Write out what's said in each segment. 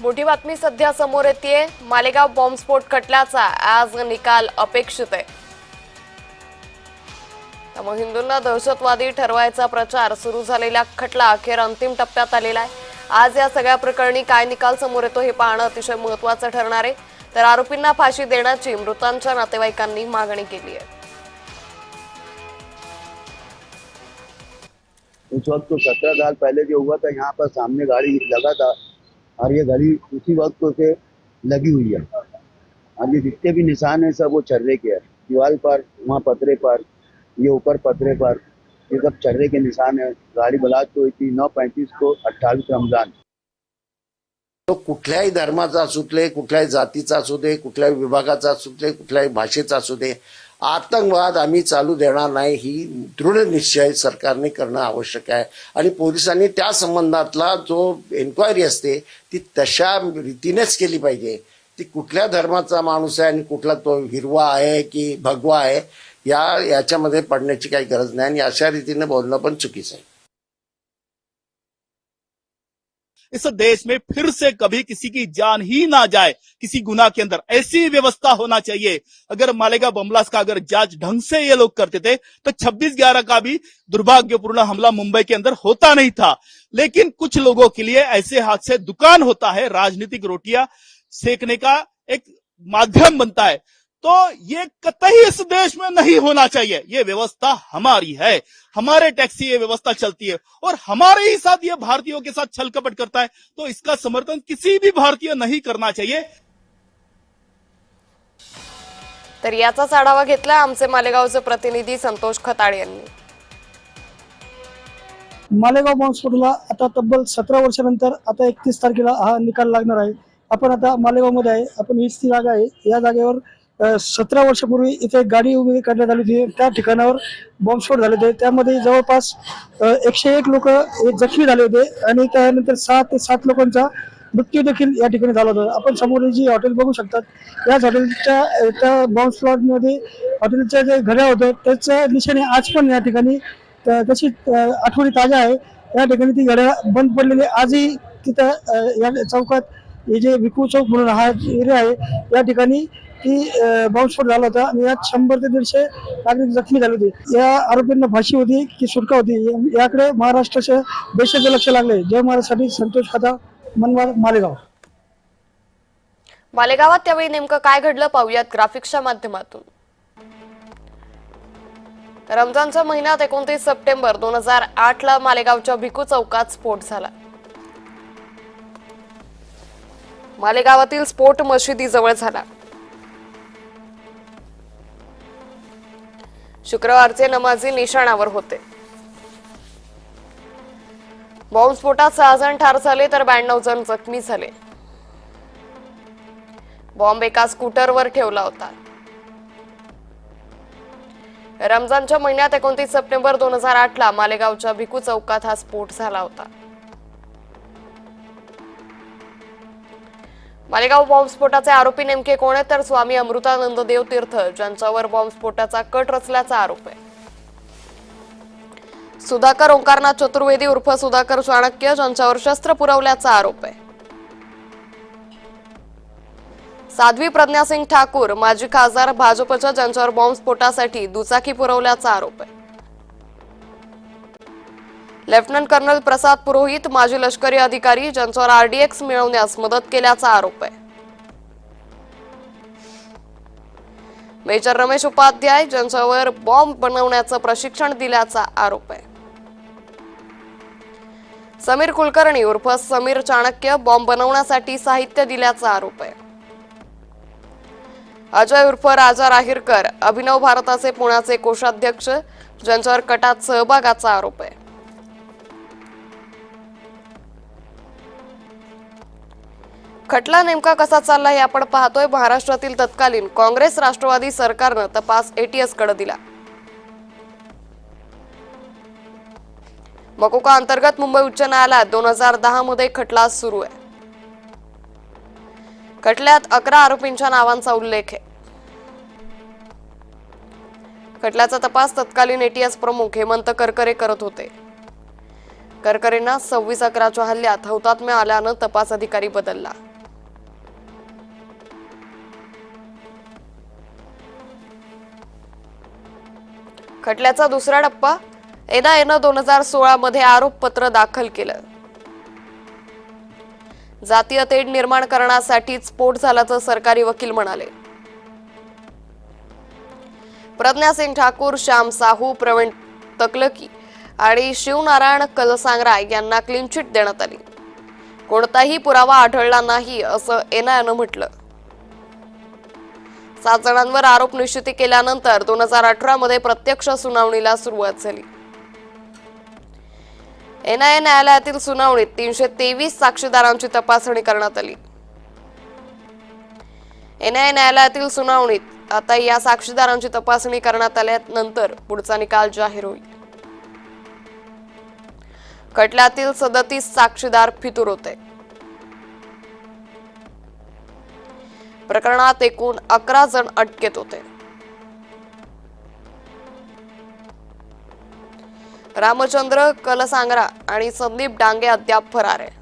मोठी बातमी सध्या समोर येतेय। मालेगाव बॉम्बस्फोट खटल्याचा आज निकाल अपेक्षित आहे। त्यामुळे हिंदूंना दहशतवादी ठरवायचा प्रचार सुरू झालेला खटला अखेर अंतिम टप्प्यात आलेला आहे। आज या सगळ्या प्रकरणी काय निकाल समोर येतो हे पाहणं अतिशय महत्त्वाचं ठरणार आहे। तर आरोपींना फाशी देण्याची मृतांच्या नातेवाईकांनी मागणी केली आहे। उस वक्त तो 17 साल पहले जो हुआ था, यहाँ पर सामने गाड़ी लगा था और ये गाड़ी उसी वक्त से लगी हुई है और ये जितने भी निशान है सब वो छर्रे के है। दीवार पर, वहाँ पतरे पर, ये ऊपर पतरे पर, ये सब छर्रे के निशान है। गाड़ी ब्लास्ट हुई थी 9:35 को 28 रमजान। तो कुठल्याही धर्माचा असू दे, कुठल्याही जातीचा असू दे, कुठल्याही विभागाचा असू दे, कुठल्याही भाषेचा असू दे, आतंकवाद आम्ही चालू देणार नाही ही दृढ निश्चय सरकारने करणं आवश्यक आहे। आणि पोलिसांनी त्या संबंधातला जो एन्क्वायरी असते ती तशा रीतीनेच केली पाहिजे। ती कुठल्या धर्माचा माणूस आहे आणि कुठला तो हिरवा आहे की भगवा आहे याच्यामध्ये पडण्याची काही गरज नाही आणि अशा रीतीने बोलणं पण चुकीचं आहे। इस देश में फिर से कभी किसी की जान ही ना जाए किसी गुनाह के अंदर, ऐसी व्यवस्था होना चाहिए। अगर मालेगांव बम ब्लास्ट का अगर जांच ढंग से ये लोग करते थे तो 26/11 का भी दुर्भाग्यपूर्ण हमला मुंबई के अंदर होता नहीं था। लेकिन कुछ लोगों के लिए ऐसे हादसे दुकान होता है, राजनीतिक रोटियां सेकने का एक माध्यम बनता है। तो ये कतई इस देश में नहीं होना चाहिए। ये व्यवस्था हमारी है, हमारे टैक्स से ये व्यवस्था चलती है और हमारे ही साथ ये भारतीयों के साथ छल कपट करता है। तो इसका समर्थन किसी भी भारतीय नहीं करना चाहिए। तर याचाच आढावा घेतला आमचे मालेगावचे प्रतिनिधी संतोष खताळे यांनी। मालेगाव बॉम्बस्फोटला आता तब्बल 17 वर्षानंतर आता 31 तारखेला हा निकाल लागणार आहे। आपण आता मालेगाव मध्ये आहे, आपण हीच ती जागा आहे। या जागेवर 17 वर्षापूर्वी इथे गाडी उभी करण्यात आली होती। त्या ठिकाणावर बॉम्बस्फोट झाले होते, त्यामध्ये जवळपास 101 लोक जखमी झाले होते आणि त्यानंतर 6 ते 7 लोकांचा मृत्यू देखील या ठिकाणी झाला होता। आपण समोर जी हॉटेल बघू शकतात, याच हॉटेलच्या त्या बॉम्बस्फोट मध्ये हॉटेलच्या जे घड्याळ होतं त्याच्या दिशेने आज पण या ठिकाणी तशी आठवणी ताज्या आहे। या ठिकाणी ती घड्याळ बंद पडलेली आजही तिथं या चौकात, हे जे विकू चौक म्हणून हा एरिया आहे, या ठिकाणी ती बॉम्बस्फोट झाला होता आणि यात 100 ते 150 नागरिक जखमी झाले होते। या आरोपींना फाशी होती की सुटका होती याकडे महाराष्ट्राच्या देशाचे लक्ष लागले। जय महाराष्ट्रासाठी संतोष खताळ, मनमाड, मालेगाव। मालेगावात त्यावेळी नेमकं काय घडलं पाहूयात ग्राफिक्सच्या माध्यमातून। रमजानच्या महिन्यात 29 सप्टेंबर 2008 ला मालेगावच्या भिकू चौकात स्फोट झाला। मालेगावातील स्फोट मशिदीजवळ झाला। शुक्रवारचे नमाजी निशाणावर होते। बॉम्बस्फोटात 6 जण ठार झाले तर 92 जण जखमी झाले। बॉम्ब एका स्कूटरवर ठेवला होता। रमजानच्या महिन्यात 29 सप्टेंबर 2008 ला मालेगावच्या भिकू चौकात हा स्फोट झाला होता। मालेगाव बॉम्बस्फोटाचे आरोपी नेमके कोण आहेत तर स्वामी अमृतानंद देव तीर्थ ज्यांच्यावर बॉम्बस्फोटाचा कट रचल्याचा आरोप आहे। सुधाकर ओंकारनाथ चतुर्वेदी उर्फ सुधाकर चाणक्य ज्यांच्यावर शस्त्र पुरवल्याचा आरोप आहे। साध्वी प्रज्ञासिंग ठाकूर माजी खासदार भाजपच्या ज्यांच्यावर बॉम्बस्फोटासाठी दुचाकी पुरवल्याचा आरोप आहे। लेफ्टनंट कर्नल प्रसाद पुरोहित माजी लष्करी अधिकारी ज्यांच्यावर आरडीएक्स मिळवण्यास मदत केल्याचा आरोप आहे। मेजर रमेश उपाध्याय ज्यांच्यावर बॉम्ब बनवण्याचं प्रशिक्षण दिल्याचा आरोप आहे। समीर कुलकर्णी उर्फ समीर चाणक्य बॉम्ब बनवण्यासाठी साहित्य दिल्याचा आरोप आहे। अजय उर्फ राजा राहिरकर अभिनव भारताचे पुण्याचे कोषाध्यक्ष ज्यांच्यावर कटात सहभागाचा आरोप आहे। खटला नेमका कसा चालला हे आपण पाहतोय। महाराष्ट्रातील तत्कालीन काँग्रेस राष्ट्रवादी सरकारनं तपास एटीएस कडे दिला। मकोका अंतर्गत मुंबई उच्च न्यायालयात 2010 मध्ये खटला सुरू आहे। खटल्यात 11 आरोपींच्या नावांचा उल्लेख आहे। खटल्याचा तपास तत्कालीन एटीएस प्रमुख हेमंत करकरे करत होते। करकरेंना 26/11च्या हल्ल्यात हुतात्म्य आल्यानं तपास अधिकारी बदलला. खटल्याचा दुसरा टप्पा. एनआयएनं 2016 मध्ये आरोपपत्र दाखल केलं. जातीय तेढ निर्माण करण्यासाठीच स्फोट झाल्याचं सरकारी वकील म्हणाले. प्रज्ञा सिंग ठाकूर, श्याम साहू, प्रवीण तकलकी आणि शिवनारायण कलसांगरा यांना क्लीन चिट देण्यात आली. कोणताही पुरावा आढळला नाही असं एनआयएनं म्हटलं. 7 जणांवर आरोप निश्चिती केल्यानंतर 2018 मध्ये प्रत्यक्ष सुनावणीला सुरुवात झाली. एनआयए न्यायालयातील सुनावणीत 323 साक्षीदारांची तपासणी करण्यात आली. एनआयए न्यायालयातील सुनावणीत आता या साक्षीदारांची तपासणी करण्यात आल्यानंतर पुढचा निकाल जाहीर होईल. खटल्यातील 37 साक्षीदार फितूर होते. प्रकरणात एकूण 11 जण अटकेत होते. रामचंद्र कलसांगरा आणि संदीप डांगे अद्याप फरार आहे.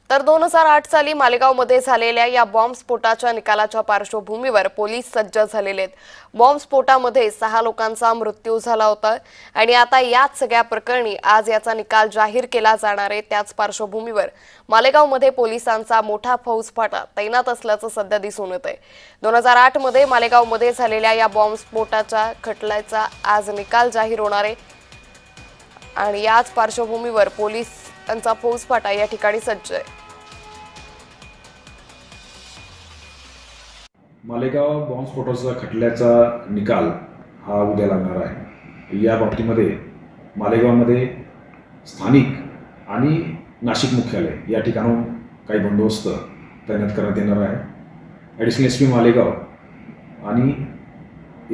तर 2008 साली मालेगावमध्ये झालेल्या या बॉम्बस्फोटाच्या निकालाच्या पार्श्वभूमीवर पोलीस सज्ज झालेले आहेत. बॉम्बस्फोटामध्ये 6 लोकांचा मृत्यू झाला होता आणि आता याच सगळ्या प्रकरणी आज याचा निकाल जाहीर केला जाणार आहे. त्याच पार्श्वभूमीवर मालेगावमध्ये पोलिसांचा मोठा फौजफाटा तैनात असल्याचं सध्या दिसून येत आहे. 2008 मध्ये मालेगावमध्ये झालेल्या या बॉम्बस्फोटाच्या खटल्याचा आज निकाल जाहीर होणार आहे आणि याच पार्श्वभूमीवर पोलिसांचा फौजफाटा या ठिकाणी सज्ज आहे. मालेगाव बॉम्बस्फोटाचा खटल्याचा निकाल हा उद्या लागणार आहे. या बाबतीमध्ये मालेगावमध्ये स्थानिक आणि नाशिक मुख्यालय या ठिकाणून काही बंदोबस्त तैनात करण्यात येणार आहे. ॲडिशनल SP मालेगाव आणि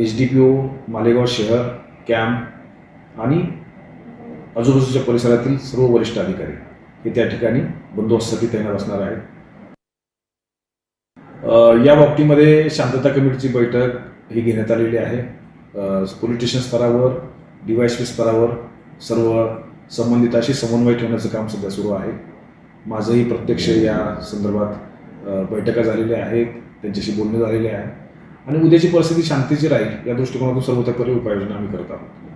SDPO मालेगाव शहर कॅम्प आणि आजूबाजूच्या परिसरातील सर्व वरिष्ठ अधिकारी हे त्या ठिकाणी बंदोबस्तासाठी तैनात असणार आहेत. या बाबतीमध्ये शांतता कमिटीची बैठक ही घेण्यात आलेली आहे. पोलीस स्टेशन स्तरावर, DYSP स्तरावर सर्व संबंधिताशी समन्वय ठेवण्याचं काम सध्या सुरू आहे. माझंही प्रत्यक्ष या संदर्भात बैठका झालेल्या आहेत, त्यांच्याशी बोलणं झालेले आहे आणि उद्याची परिस्थिती शांतीची राहील या दृष्टिकोनातून सर्वतोपरी उपाययोजना आम्ही करत आहोत.